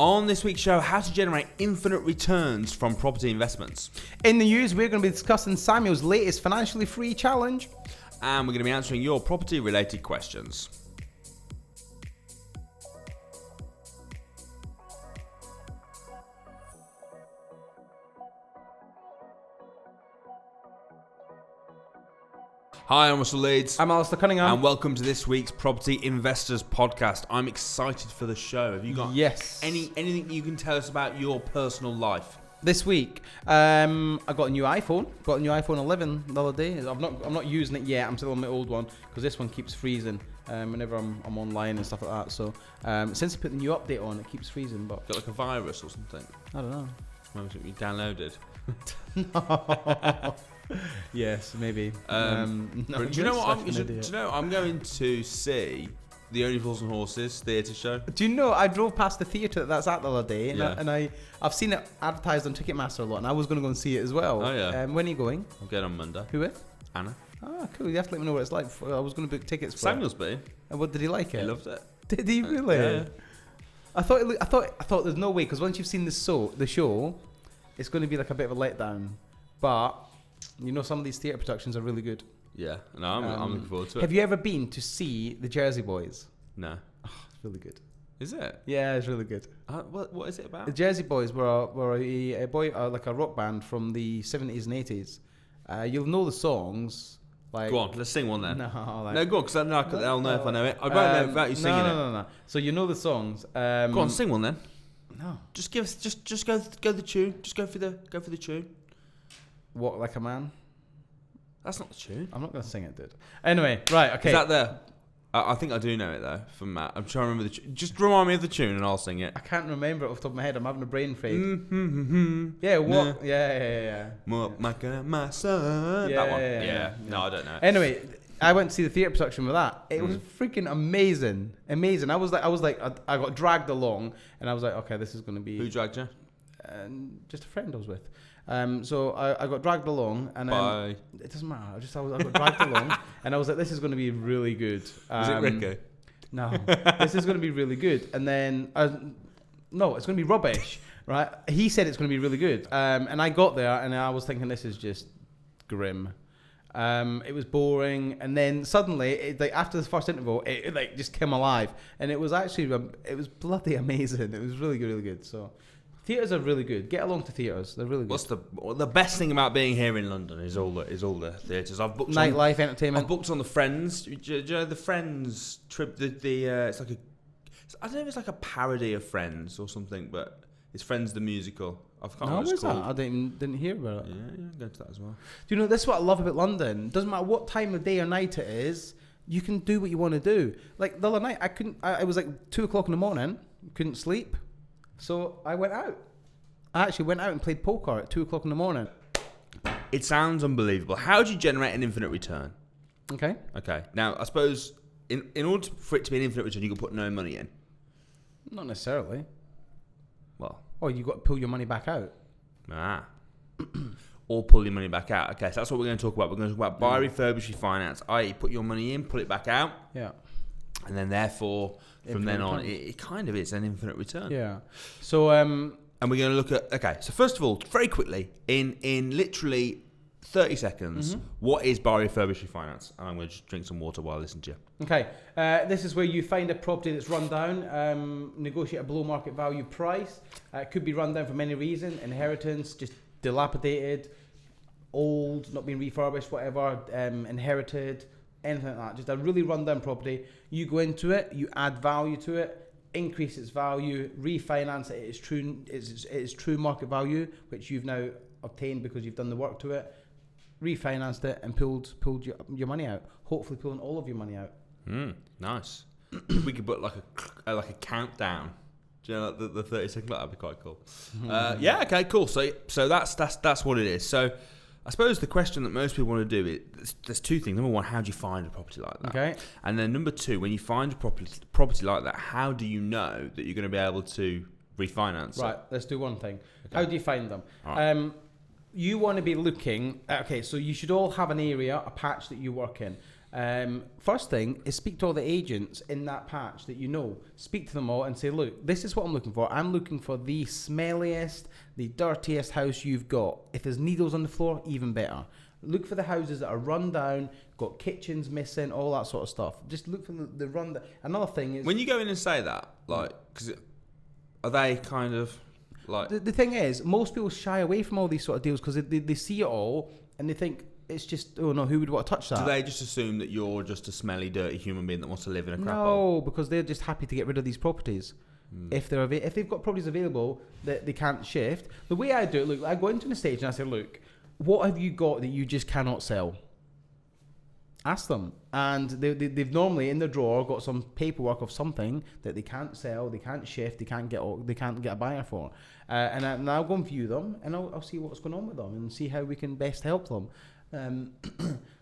On this week's show, how to generate infinite returns from property investments. In the news, we're going to be discussing Samuel's latest financially free challenge. And we're going to be answering your property-related questions. Hi, I'm Russell Leeds. I'm Alasdair Cunningham. And welcome to this week's Property Investors Podcast. I'm excited for the show. Have you got anything you can tell us about your personal life? This week, I got a new iPhone. Got a new iPhone 11 the other day. I'm not using it yet. I'm still on my old one because this one keeps freezing whenever I'm online and stuff like that. So since I put the new update on, it keeps freezing. But got like a virus or something? I don't know. Maybe something you downloaded. No. Yes, maybe. No, do you know what I'm going to see the Only Fools and Horses theatre show? Do you know I drove past the theatre that's at the other day, and Yeah. I've seen it advertised on Ticketmaster a lot, and I was going to go and see it as well. Oh yeah. When are you going? I'm going on Monday. Who with? Anna. Ah, cool. You have to let me know what it's like. I was going to book tickets for Samuel's been. it. And what did he like it? He loved it. Did he really? Yeah. I thought there's no way, because once you've seen the show, it's going to be like a bit of a letdown. But you know, some of these theatre productions are really good. Yeah. No, I'm looking forward to it. Have you ever been to see the Jersey Boys? No. Oh, it's really good. Is it? Yeah, it's really good. What is it about? The Jersey Boys were like a rock band from the 70s and 80s. You'll know the songs. Like, go on, let's sing one then. No, go on, because I'll know if I know it. I won't know without you singing it. No. So you know the songs. Go on, sing one then. No. Just go the tune. Just go for the tune. Walk Like a Man. That's not the tune. I'm not going to sing it, dude. Anyway, right, okay. Is that there? I think I do know it though from Matt. I'm trying to remember the tune. Just remind me of the tune and I'll sing it. I can't remember it off the top of my head. I'm having a brain fade. Mm-hmm. Yeah, what? Nah. Yeah. My son. Yeah, that one. yeah. No, I don't know. Anyway, I went to see the theatre production with that. It was freaking amazing. I was like, I got dragged along, and I was like, okay, this is going to be. Who dragged you? Just a friend I was with. So I got dragged along, and Bye. It doesn't matter. I got dragged along, and I was like, this is going to be really good. Was it Rico? No, this is going to be really good. And then, no, it's going to be rubbish, right? He said it's going to be really good. And I got there, and I was thinking, this is just grim. It was boring, and then suddenly, after the first interval, it just came alive, and it was bloody amazing. It was really good, really good. So. Theatres are really good. Get along to theatres; they're really good. What's the best thing about being here in London is all the theatres. I've booked nightlife, entertainment. I've booked on the Friends. Do you know the Friends trip? It's like I don't know if it's like a parody of Friends or something, but it's Friends the musical. I can't remember what it's called. I didn't hear about it. Yeah, I'm going to that as well. Do you know, this is what I love about London? Doesn't matter what time of day or night it is, you can do what you want to do. Like the other night, it was like 2:00 in the morning. Couldn't sleep. So I went out. I actually went out and played poker at 2:00 in the morning. It sounds unbelievable. How do you generate an infinite return? Okay. Now, I suppose in order for it to be an infinite return, you can put no money in. Not necessarily. Well. Oh, you got to pull your money back out. Or pull your money back out. Okay, so that's what we're going to talk about. We're going to talk about buy, refurbish, refinance. I.e., put your money in, pull it back out. Yeah. And then therefore, from Infinite then on, return. it kind of is an infinite return. Yeah. So, and we're going to look at, okay, so first of all, very quickly, in literally 30 seconds, what is buy, refurbish, refinance? And I'm going to just drink some water while I listen to you. Okay, this is where you find a property that's run down, negotiate a below market value price. It could be run down for many reasons: inheritance, just dilapidated, old, not being refurbished, whatever, inherited, anything like that. Just a really run down property. You go into it, you add value to it, increase its value, refinance it at its true market value, which you've now obtained because you've done the work to it, refinanced it, and pulled your money out. Hopefully pulling all of your money out. Nice. We could put like a countdown. Do you know, like the 30 second? That'd be quite cool. Yeah. Okay. Cool. So that's what it is. So I suppose the question that most people want to do is there's two things. Number one, how do you find a property like that? Okay. And then number two, when you find a property like that, how do you know that you're going to be able to refinance it? Right. Let's do one thing. Okay. How do you find them? All right. You want to be looking. Okay. So you should all have an area, a patch that you work in. First thing is speak to all the agents in that patch that you know. Speak to them all and say, look, this is what I'm looking for. I'm looking for the smelliest, the dirtiest house you've got. If there's needles on the floor, even better. Look for the houses that are run down, got kitchens missing, all that sort of stuff. Just look for the run down. Another thing is... When you go in and say that, like, cause are they kind of like... The thing is, most people shy away from all these sort of deals because they see it all and they think it's just, oh no, who would want to touch that? Do they just assume that you're just a smelly, dirty human being that wants to live in a crap hole? No, because they're just happy to get rid of these properties. If they've got properties available that they can't shift. The way I do it, look, I go into an estate and I say, look, what have you got that you just cannot sell? Ask them. And they've normally in their drawer got some paperwork of something that they can't sell, they can't shift, they can't get a buyer for. And I'll go and view them and I'll see what's going on with them and see how we can best help them.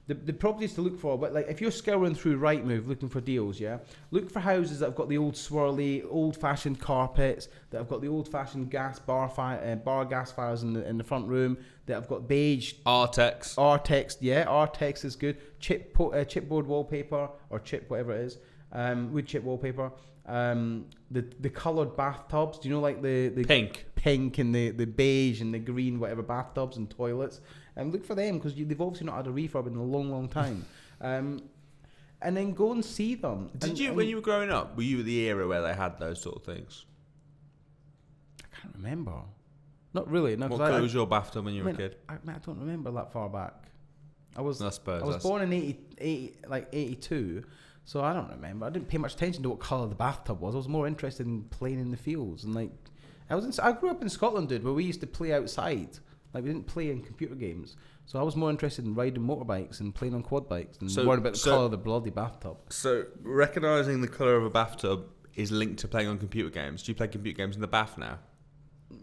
The properties to look for, but like if you're scouring through Rightmove looking for deals, look for houses that have got the old swirly, old-fashioned carpets, that have got the old-fashioned bar gas fires in the front room, that have got beige Artex, Artex is good. Chipboard wallpaper or chip whatever it is, wood chip wallpaper. The coloured bathtubs. Do you know like the pink and the beige and the green whatever bathtubs and toilets? And look for them because they've obviously not had a refurb in a long time. And then go and see them. When you were growing up, were you at the era where they had those sort of things? I can't remember. Not really. No. What colour was your bathtub when you were a kid? I don't remember that far back. I was born in 82, so I don't remember. I didn't pay much attention to what colour the bathtub was. I was more interested in playing in the fields and like I grew up in Scotland, dude, where we used to play outside. Like we didn't play in computer games, so I was more interested in riding motorbikes and playing on quad bikes and worrying about the colour of the bloody bathtub. So recognising the colour of a bathtub is linked to playing on computer games. Do you play computer games in the bath now?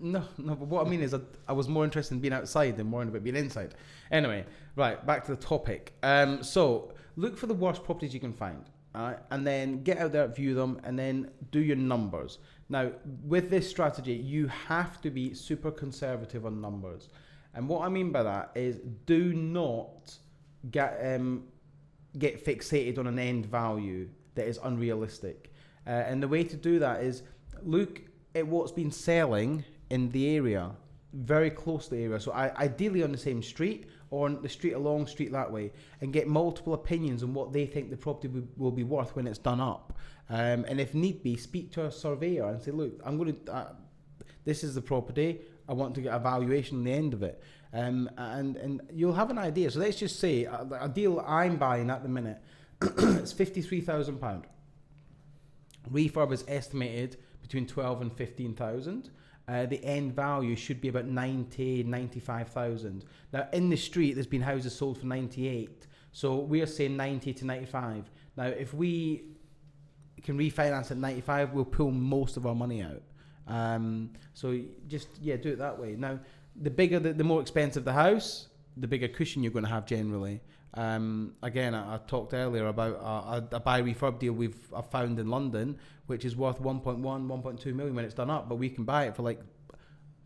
No. But what I mean is, I was more interested in being outside than worrying about being inside. Anyway, right back to the topic. So look for the worst properties you can find, and then get out there, view them, and then do your numbers. Now, with this strategy, you have to be super conservative on numbers. And what I mean by that is do not get fixated on an end value that is unrealistic. And the way to do that is look at what's been selling in the area, very close to the area. So ideally on the same street or on the street along, street that way, and get multiple opinions on what they think the property will be worth when it's done up. And if need be, speak to a surveyor and say, look, I'm going to, this is the property, I want to get a valuation on the end of it. And you'll have an idea. So let's just say a deal I'm buying at the minute, it's £53,000. Refurb is estimated between 12 and 15,000. The end value should be about 95,000. Now in the street, there's been houses sold for 98. So we're saying 90 to 95. Now if we can refinance at 95, we'll pull most of our money out. So just do it that way. Now the bigger the more expensive the house, the bigger cushion you're going to have generally. Again, I talked earlier about a buy refurb deal I've found in London, which is worth 1.1, 1.2 million when it's done up, but we can buy it for like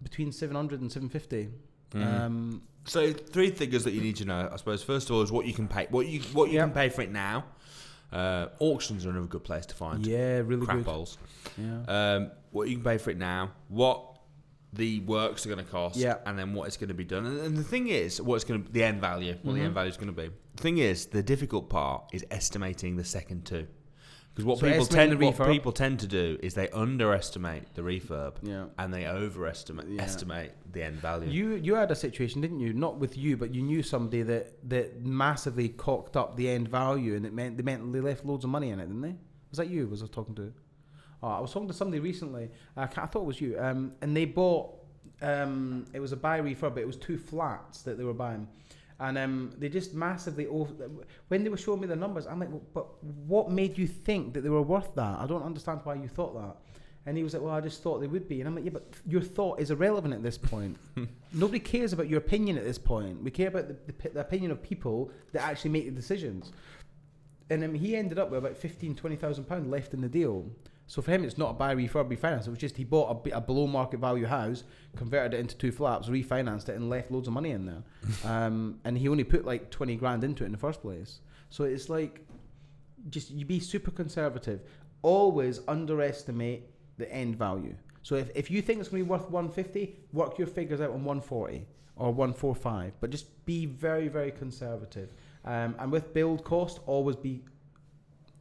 between 700 and 750. So three figures that you need to know, I suppose. First of all, is what you can pay, what you can pay for it now. Auctions are another good place to find. Yeah, really crap good. holes. Yeah. What you can pay for it now. What the works are going to cost, and then what it's going to be done. And the thing is, the end value, what the end value is going to be. The thing is, the difficult part is estimating the second two. Because what people tend to do is they underestimate the refurb, and they estimate the end value. You had a situation, didn't you? Not with you, but you knew somebody that massively cocked up the end value, and they left loads of money in it, didn't they? Was that you? Was I talking to? Oh, I was talking to somebody recently. I thought it was you. And they bought. It was a buy refurb, but it was 2 flats that they were buying. And they just massively when they were showing me the numbers, I'm like, well, but what made you think that they were worth that? I don't understand why you thought that. And he was like, well, I just thought they would be. And I'm like, yeah, but your thought is irrelevant at this point. Nobody cares about your opinion at this point. We care about the opinion of people that actually make the decisions. And he ended up with about £15,000-20,000 left in the deal. So for him, it's not a buy, refurb, refinance. It was just he bought a below market value house, converted it into 2 flats, refinanced it, and left loads of money in there. And he only put like 20 grand into it in the first place. So it's like, just you be super conservative. Always underestimate the end value. So if you think it's going to be worth 150, work your figures out on 140 or 145. But just be very, very conservative. And with build cost, always be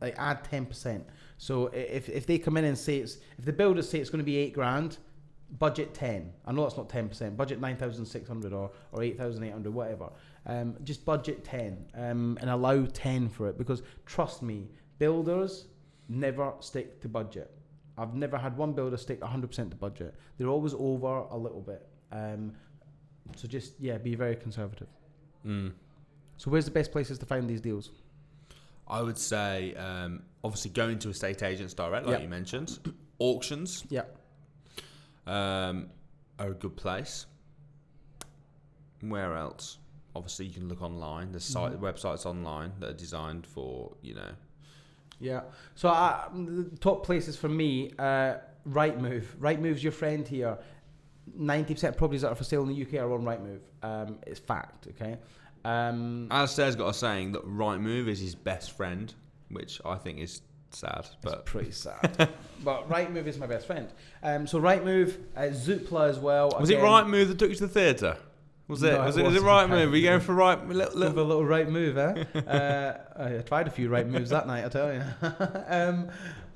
like add 10%. So if they come in and say if the builders say it's going to be $8,000, budget 10. I know that's not 10%. Budget 9,600 or 8,800, whatever. Just budget 10 and allow 10 for it, because trust me, builders never stick to budget. I've never had one builder stick 100% to budget. They're always over a little bit. So just be very conservative. So where's the best places to find these deals? I would say obviously going to estate agents direct, like you mentioned. Auctions. Are a good place. Where else? Obviously, you can look online. There's websites online that are designed for, Yeah. So the top places for me, Rightmove. Rightmove's your friend here. 90% of properties that are for sale in the UK are on Rightmove. It's fact, okay? Alasdair's got a saying that Rightmove is his best friend, which I think is sad. But it's pretty sad. But Rightmove is my best friend. So Rightmove, Zoopla as well. Was it Rightmove that took you to the theatre? Was it Rightmove? Were you going for right? A little right move, eh? I tried a few right moves that night, I tell you.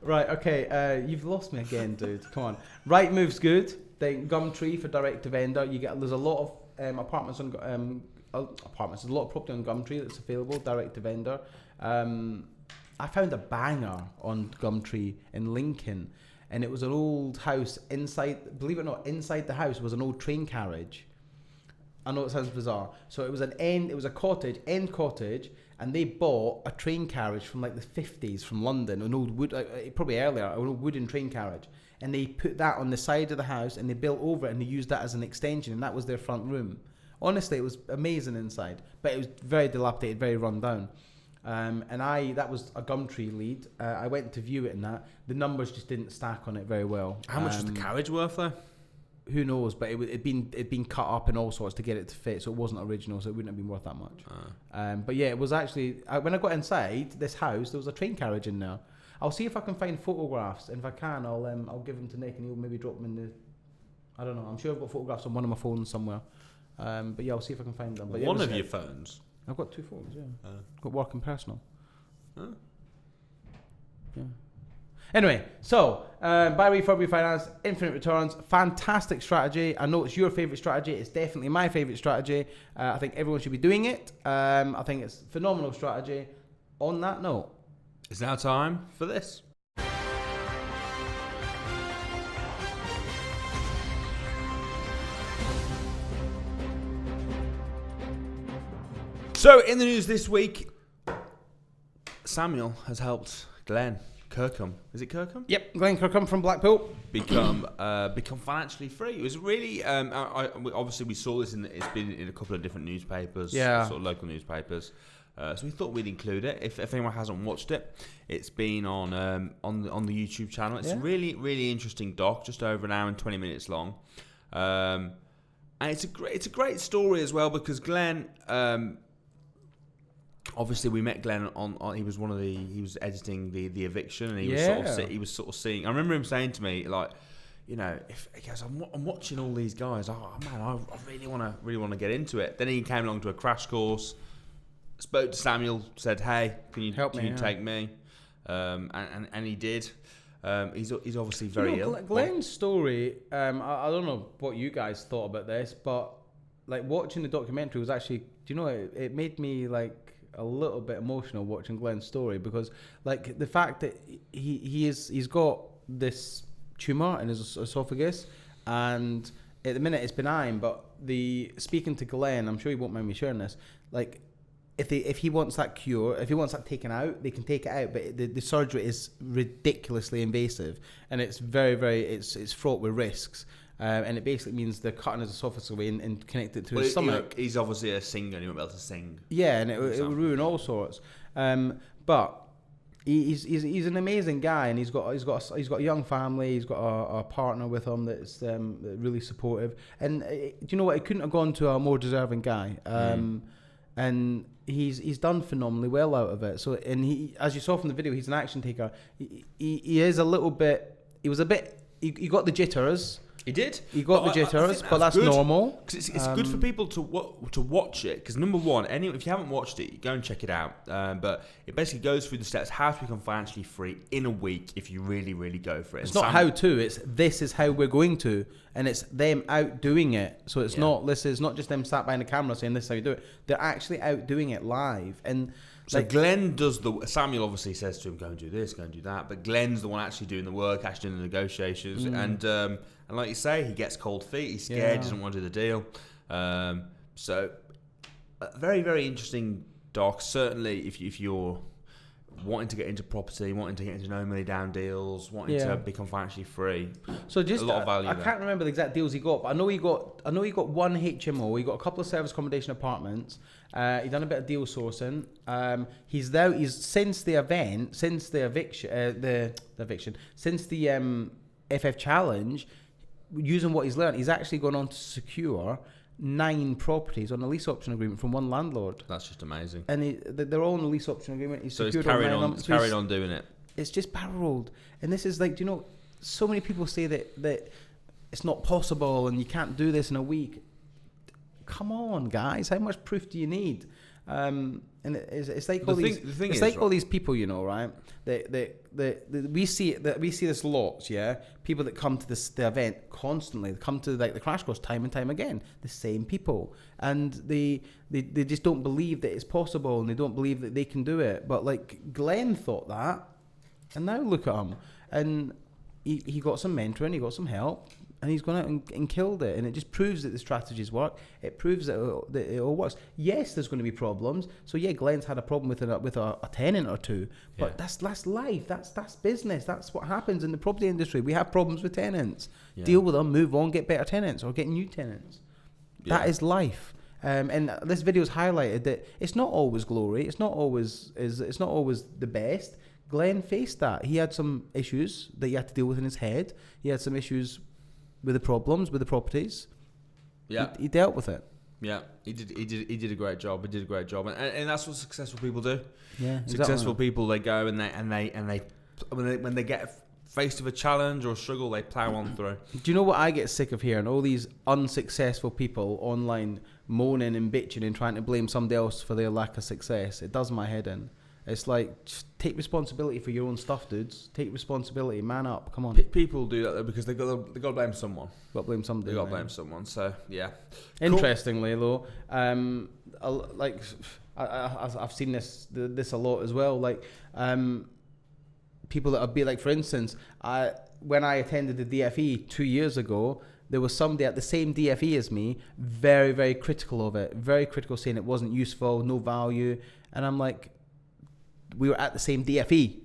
Right, okay. You've lost me again, dude. Come on. Right move's good. Then Gumtree for direct to vendor. There's a lot of apartments on apartments. There's a lot of property on Gumtree that's available direct to vendor. I found a banger on Gumtree in Lincoln, and it was an old house inside. Believe it or not, inside the house was an old train carriage. I know it sounds bizarre. So it was a cottage, end cottage, and they bought a train carriage from like the 50s from London, an old wood, probably earlier, an old wooden train carriage. And they put that on the side of the house and they built over it and they used that as an extension, and that was their front room. Honestly, it was amazing inside, but it was very dilapidated, very run down. That was a Gumtree lead. I went to view it, and the numbers just didn't stack on it very well. How much was the carriage worth though? Who knows? But it'd been cut up and all sorts to get it to fit, so it wasn't original, so it wouldn't have been worth that much. But yeah, it was actually when I got inside this house, there was a train carriage in there. I'll see if I can find photographs, and if I can, I'll give them to Nick, and he'll maybe drop them in the. I don't know. I'm sure I've got photographs on one of my phones somewhere. But yeah, I'll see if I can find them. But one of your phones. I've got two phones. Yeah, got work and personal. Yeah. Anyway, so buy, refurb, refinance, infinite returns, fantastic strategy. I know it's your favourite strategy. It's definitely my favourite strategy. I think everyone should be doing it. I think it's a phenomenal strategy. On that note, it's now time for this. So, in the news this week, Samuel has helped Glenn Kirkham. Is it Kirkham? Yep, Glenn Kirkham from Blackpool. Become financially free. It was really obviously we saw this it's been in a couple of different newspapers, sort of local newspapers. So we thought we'd include it. If anyone hasn't watched it, it's been on the YouTube channel. It's a really, really interesting doc, just over an hour and 20 minutes long, and it's a great story as well, because Glenn. Obviously, we met Glenn on. He was editing the eviction, and he was sort of seeing. I remember him saying to me, like, if he goes, I'm watching all these guys. Oh man, I really want to get into it. Then he came along to a crash course, spoke to Samuel, said, "Hey, can you take me?" And he did. He's obviously very ill. Glenn's story. I don't know what you guys thought about this, but like watching the documentary was actually. Do you know it made me like a little bit emotional watching Glenn's story, because like the fact that he's got this tumor in his esophagus, and at the minute it's benign, but speaking to Glenn, I'm sure he won't mind me sharing this, like if he wants that cure, if he wants that taken out, they can take it out, but the surgery is ridiculously invasive, and it's very, very it's fraught with risks. And it basically means they're cutting his esophagus away and connect it to his stomach. He's obviously a singer, and he won't be able to sing. Yeah, and it will ruin all sorts. But he's an amazing guy, and he's got a young family. He's got a partner with him that's really supportive. And do you know what? It couldn't have gone to a more deserving guy. and he's done phenomenally well out of it. So, and he, as you saw from the video, he's an action taker. He is a little bit. He was a bit. He got the jitters. He did. He got the jitters, but that's good. normal. Because it's good for people to watch it. Because number one, if you haven't watched it, go and check it out. But it basically goes through the steps how to become financially free in a week if you really, really go for it. It's not how to. It's this is how we're going to, and it's them out doing it. So it's not. This is not just them sat behind the camera saying this is how you do it. They're actually out doing it live. And so Glenn does Samuel obviously says to him, go and do this, go and do that. But Glenn's the one actually doing the work, actually doing the negotiations, and like you say, he gets cold feet. He's scared. Doesn't want to do the deal. So, very, very interesting doc. Certainly, if you're wanting to get into property, wanting to get into no money down deals, wanting to become financially free. So just a lot of value. I can't remember the exact deals he got, but I know he got one HMO. He got a couple of service accommodation apartments. He done a bit of deal sourcing. He's since the event, since the eviction, since the FF challenge. Using what he's learned, he's actually gone on to secure 9 properties on a lease option agreement from one landlord. That's just amazing. And they're all on a lease option agreement. He's carried on doing it. It's just barrel rolled. And this is like, so many people say that it's not possible and you can't do this in a week. Come on, guys. How much proof do you need? And it's like all these people, right? We see this lots, people that come to the event constantly. They come to the crash course time and time again. The same people, and they just don't believe that it's possible, and they don't believe that they can do it. But like Glenn thought that, and now look at him, and he got some mentoring, he got some help. And he's gone out and killed it. And it just proves that the strategies work. It proves that it all works. Yes, there's going to be problems. So, Glenn's had a problem with a tenant or two. But that's life. That's business. That's what happens in the property industry. We have problems with tenants. Yeah. Deal with them, move on, get better tenants or get new tenants. Yeah. That is life. And this video's highlighted that it's not always glory. It's not always the best. Glenn faced that. He had some issues that he had to deal with in his head. He had some issues with the problems with the properties. Yeah, he dealt with it. Yeah, he did a great job. And that's what successful people do. Yeah, successful people, they go and they when they get faced with a challenge or a struggle, they plow on through. Do you know what I get sick of hearing? All these unsuccessful people online moaning and bitching and trying to blame somebody else for their lack of success. It does my head in. It's like, just take responsibility for your own stuff, dudes. Take responsibility, man up. Come on. People do that though because they got to blame someone. Got to blame somebody. They got to blame someone. So yeah. Interestingly though, I've seen this a lot as well. Like, people that would be like, for instance, when I attended the DFE 2 years ago, there was somebody at the same DFE as me, very, very critical of it. Very critical, saying it wasn't useful, no value, and I'm like, we were at the same DFE.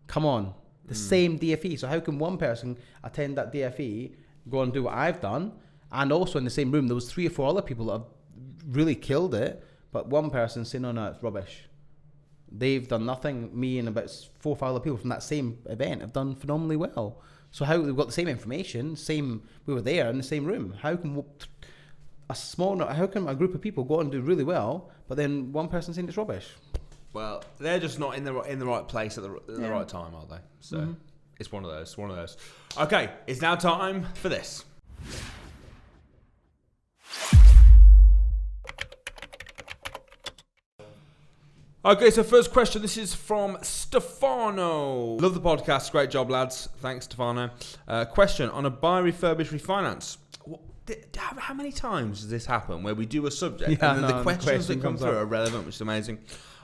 Come on. The same DFE. So how can one person attend that DFE, go and do what I've done, and also in the same room, there was 3 or 4 other people that have really killed it, but one person saying, no, it's rubbish. They've done nothing. Me and about 4 or 5 other people from that same event have done phenomenally well. So how we've got the same information, we were there in the same room. How can a group of people go and do really well, but then one person saying it's rubbish? Well, they're just not in the right place at the right time, are they? So it's one of those. Okay, it's now time for this. Okay, so first question. This is from Stefano. Love the podcast. Great job, lads. Thanks, Stefano. Question on a buy, refurbish, refinance. How many times does this happen where we do a subject and then the questions that come through are relevant, which is amazing.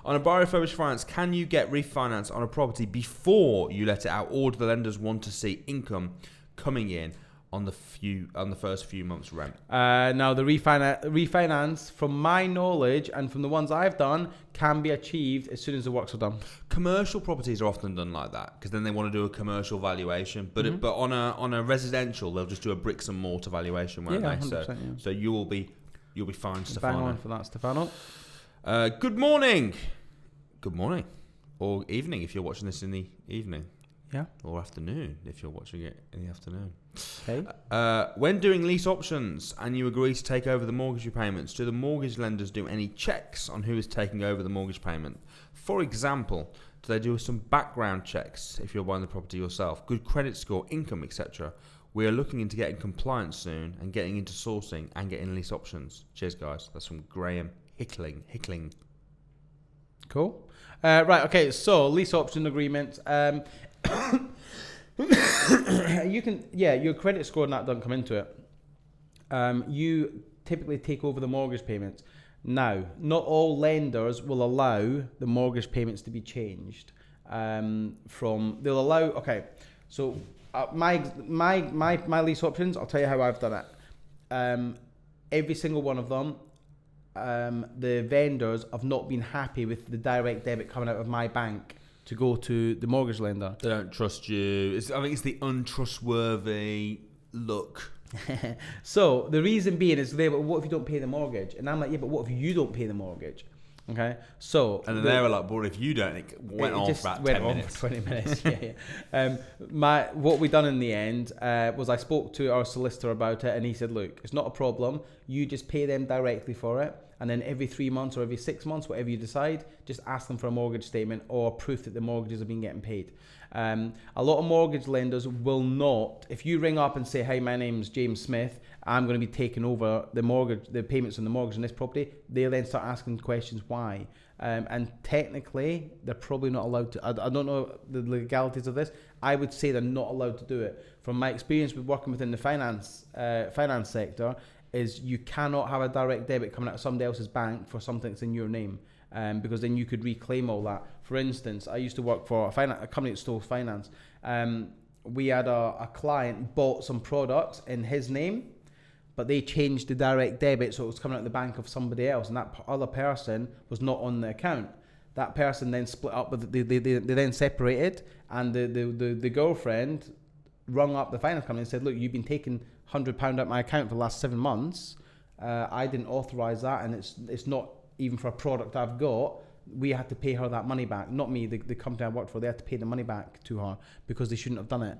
On a buy, refurbish, finance, can you get refinance on a property before you let it out, or do the lenders want to see income coming in on the first few months' rent? Now, the refinance, from my knowledge and from the ones I've done, can be achieved as soon as the works are done. Commercial properties are often done like that because then they want to do a commercial valuation. But on a residential, they'll just do a bricks and mortar valuation, won't they? 100%, so you'll be fine, Stefano. Bang on for that, Stefano. Good morning, or evening if you're watching this in the evening. Yeah. Or afternoon, if you're watching it in the afternoon. Okay. When doing lease options and you agree to take over the mortgage repayments, do the mortgage lenders do any checks on who is taking over the mortgage payment? For example, do they do some background checks if you're buying the property yourself? Good credit score, income, etc. We are looking into getting compliance soon and getting into sourcing and getting lease options. Cheers, guys. That's from Graham Hickling. Cool. Right. Okay. So lease option agreement. You can, your credit score and that doesn't come into it. You typically take over the mortgage payments. Now, not all lenders will allow the mortgage payments to be changed. They'll allow. Okay, so my lease options. I'll tell you how I've done it. Every single one of them. The vendors have not been happy with the direct debit coming out of my bank to go to the mortgage lender. They don't trust you. I think it's the untrustworthy look. So the reason being is but what if you don't pay the mortgage? And I'm like, yeah, but what if you don't pay the mortgage? Okay, so and then they were like, but if you don't, it went on for about 10 minutes. For 20 minutes. Yeah. What we done in the end was I spoke to our solicitor about it, and he said, look, it's not a problem. You just pay them directly for it. And then every 3 months or every 6 months, whatever you decide, just ask them for a mortgage statement or proof that the mortgages have been getting paid. A lot of mortgage lenders will not, if you ring up and say, hey, my name's James Smith, I'm going to be taking over the payments on the mortgage on this property, they'll then start asking questions why. And technically, they're probably not allowed to. I don't know the legalities of this. I would say they're not allowed to do it. From my experience with working within the finance sector, is you cannot have a direct debit coming out of somebody else's bank for something that's in your name, because then you could reclaim all that. For instance, I used to work for a company that stole finance. We had a client bought some products in his name, but they changed the direct debit so it was coming out of the bank of somebody else, and that other person was not on the account. That person then split up, but they then separated, and the girlfriend rung up the finance company and said, look, you've been taking £100 out of my account for the last 7 months. I didn't authorise that, and it's not even for a product I've got. We had to pay her that money back. Not me, the company I worked for, they had to pay the money back to her because they shouldn't have done it.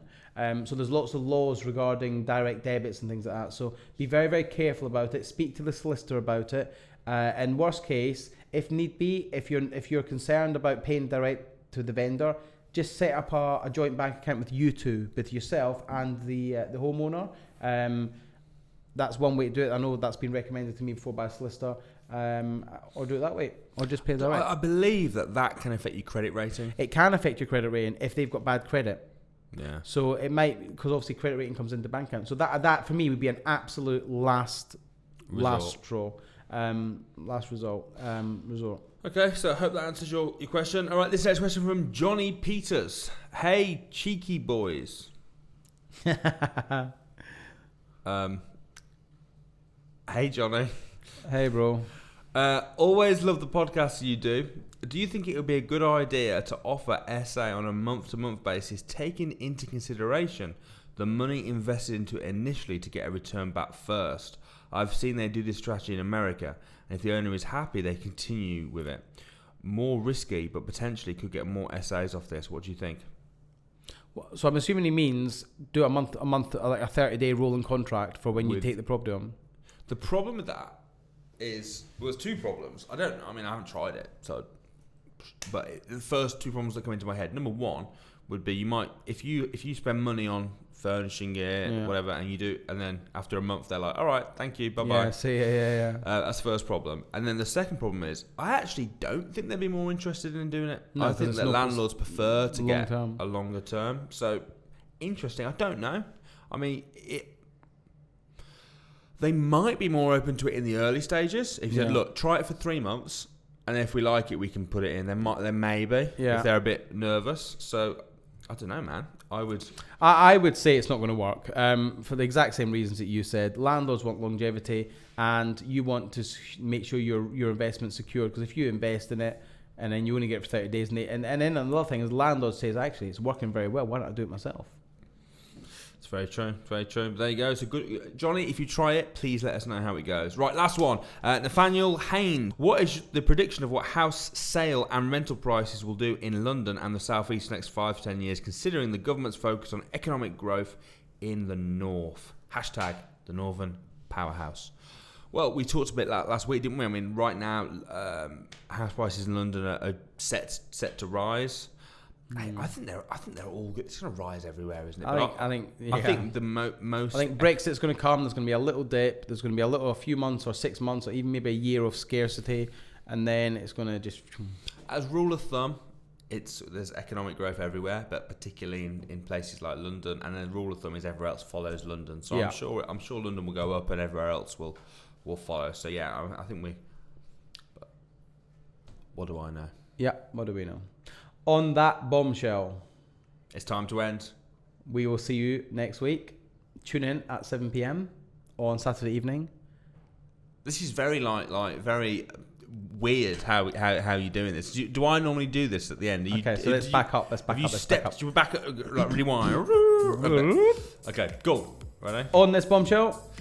So there's lots of laws regarding direct debits and things like that. So be very, very careful about it. Speak to the solicitor about it. And worst case, if need be, if you're concerned about paying direct to the vendor, just set up a joint bank account with you two, with yourself and the homeowner. That's one way to do it. I know that's been recommended to me before by a solicitor. Or do it that way, or just pay direct. I believe that can affect your credit rating. It can affect your credit rating if they've got bad credit. Yeah. So it might, because obviously credit rating comes into bank account. So that for me would be an absolute last straw, last resort. Okay, so I hope that answers your question. All right, this next question from Johnny Peters. Hey, cheeky boys. Hey, Johnny. Hey, bro. Always love the podcast you do. Do you think it would be a good idea to offer SA on a month-to-month basis, taking into consideration the money invested into it initially to get a return back first? I've seen they do this strategy in America, and if the owner is happy, they continue with it. More risky, but potentially could get more SAs off this. What do you think? So I'm assuming he means do a month, like a 30-day rolling contract for when you take the property on. The problem with that is, well, there's two problems. I haven't tried it, but the first two problems that come into my head. Number one would be, you might, if you spend money on furnishing it, whatever, and then after a month they're like, all right, thank you, bye bye. Yeah. That's the first problem. And then the second problem is, I actually don't think they'd be more interested in doing it. No, I think that landlords prefer to get term. a longer term. So interesting. I don't know. I mean, they might be more open to it in the early stages. If you said, look, try it for 3 months, and if we like it, we can put it in. Then maybe, if they're a bit nervous. So I don't know, man. I would say it's not going to work for the exact same reasons that you said. Landlords want longevity, and you want to make sure your investment's secure. Because if you invest in it and then you only get it for 30 days, and then another thing is, landlord says, actually, it's working very well. Why don't I do it myself? It's very true. Very true. There you go. So good, Johnny. If you try it, please let us know how it goes. Right, last one. Nathaniel Hain. What is the prediction of what house sale and rental prices will do in London and the South East next 5 to 10 years, considering the government's focus on economic growth in the north? Hashtag the Northern Powerhouse. Well, we talked a bit last week, didn't we? I mean, right now, house prices in London are set to rise. I think they're all good. It's going to rise everywhere, isn't it? I think the most. I think Brexit's going to come. There's going to be a little dip. There's going to be a few months or 6 months or even maybe a year of scarcity, and then it's going to just. As rule of thumb, there's economic growth everywhere, but particularly in places like London. And then rule of thumb is everywhere else follows London. So yeah. I'm sure London will go up and everywhere else will follow. So yeah, I think we. But what do I know? Yeah, what do we know? On that bombshell, it's time to end. We will see you next week. Tune in at 7 p.m. on Saturday evening. This is very very weird how you're doing this. Do I normally do this at the end? Let's back up. You back up like really wide. Okay, cool. Ready? On this bombshell.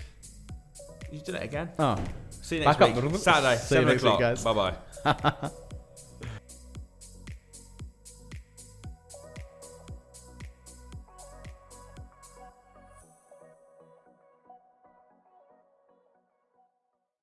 You did it again. Oh, see you next week. Saturday, 7 o'clock. Bye bye.